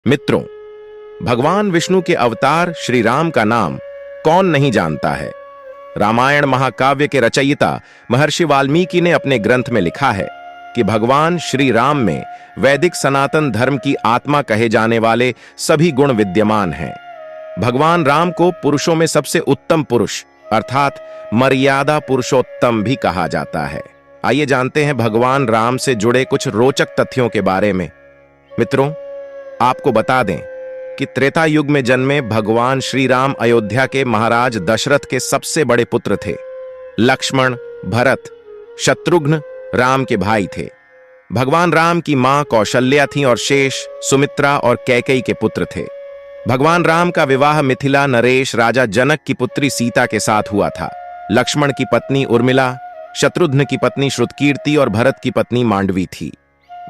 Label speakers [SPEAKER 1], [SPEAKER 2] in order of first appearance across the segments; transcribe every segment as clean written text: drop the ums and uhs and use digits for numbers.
[SPEAKER 1] मित्रों, भगवान विष्णु के अवतार श्री राम का नाम कौन नहीं जानता है। रामायण महाकाव्य के रचयिता महर्षि वाल्मीकि ने अपने ग्रंथ में लिखा है कि भगवान श्री राम में वैदिक सनातन धर्म की आत्मा कहे जाने वाले सभी गुण विद्यमान हैं। भगवान राम को पुरुषों में सबसे उत्तम पुरुष अर्थात मर्यादा पुरुषोत्तम भी कहा जाता है। आइए जानते हैं भगवान राम से जुड़े कुछ रोचक तथ्यों के बारे में। मित्रों, आपको बता दें कि त्रेता युग में जन्मे भगवान श्री राम अयोध्या के महाराज दशरथ के सबसे बड़े पुत्र थे। लक्ष्मण, भरत, शत्रुघ्न राम के भाई थे। भगवान राम की मां कौशल्या थीं और शेष, सुमित्रा और कैकेयी के पुत्र थे। भगवान राम का विवाह मिथिला नरेश राजा जनक की पुत्री सीता के साथ हुआ था। लक्ष्मण की पत्नी उर्मिला, शत्रुघ्न की पत्नी श्रुतकीर्ति और भरत की पत्नी मांडवी थी।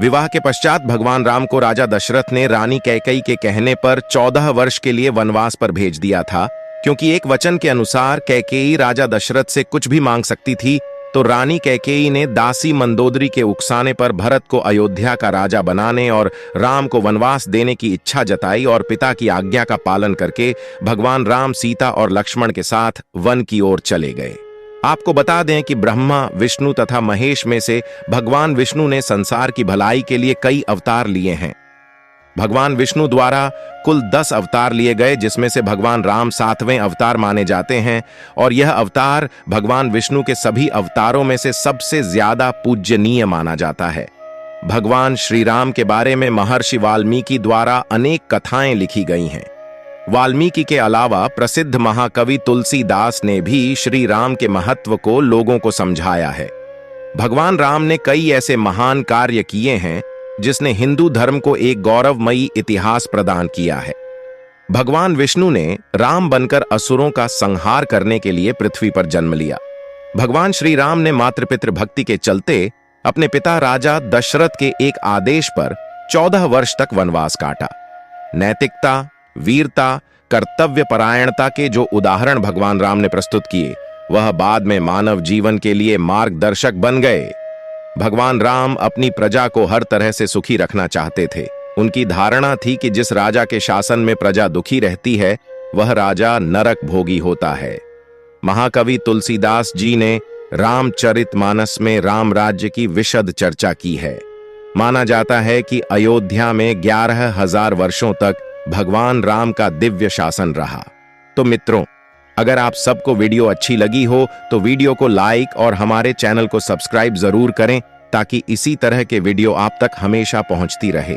[SPEAKER 1] विवाह के पश्चात भगवान राम को राजा दशरथ ने रानी कैकेयी के कहने पर 14 वर्ष के लिए वनवास पर भेज दिया था, क्योंकि एक वचन के अनुसार कैकेयी राजा दशरथ से कुछ भी मांग सकती थी। तो रानी कैकेयी ने दासी मंदोदरी के उकसाने पर भरत को अयोध्या का राजा बनाने और राम को वनवास देने की इच्छा जताई और पिता की आज्ञा का पालन करके भगवान राम सीता और लक्ष्मण के साथ वन की ओर चले गए। आपको बता दें कि ब्रह्मा, विष्णु तथा महेश में से भगवान विष्णु ने संसार की भलाई के लिए कई अवतार लिए हैं। भगवान विष्णु द्वारा कुल 10 अवतार लिए गए, जिसमें से भगवान राम 7वें अवतार माने जाते हैं और यह अवतार भगवान विष्णु के सभी अवतारों में से सबसे ज्यादा पूज्यनीय माना जाता है। भगवान श्री राम के बारे में महर्षि वाल्मीकि द्वारा अनेक कथाएं लिखी गई हैं। वाल्मीकि के अलावा प्रसिद्ध महाकवि तुलसीदास ने भी श्री राम के महत्व को लोगों को समझाया है। भगवान राम ने कई ऐसे महान कार्य किए हैं जिसने हिंदू धर्म को एक गौरवमयी इतिहास प्रदान किया है। भगवान विष्णु ने राम बनकर असुरों का संहार करने के लिए पृथ्वी पर जन्म लिया। भगवान श्री राम ने मातृपितृ भक्ति के चलते अपने पिता राजा दशरथ के एक आदेश पर 14 वर्ष तक वनवास काटा। नैतिकता, वीरता, कर्तव्य परायणता के जो उदाहरण भगवान राम ने प्रस्तुत किए, वह बाद में मानव जीवन के लिए मार्गदर्शक बन गए। भगवान राम अपनी प्रजा को हर तरह से सुखी रखना चाहते थे। उनकी धारणा थी कि जिस राजा के शासन में प्रजा दुखी रहती है, वह राजा नरक भोगी होता है। महाकवि तुलसीदास जी ने रामचरितमानस में राम राज्य की विशद चर्चा की है। माना जाता है कि अयोध्या में 11,000 वर्षों तक भगवान राम का दिव्य शासन रहा। तो मित्रों, अगर आप सबको वीडियो अच्छी लगी हो तो वीडियो को लाइक और हमारे चैनल को सब्सक्राइब जरूर करें, ताकि इसी तरह के वीडियो आप तक हमेशा पहुंचती रहे।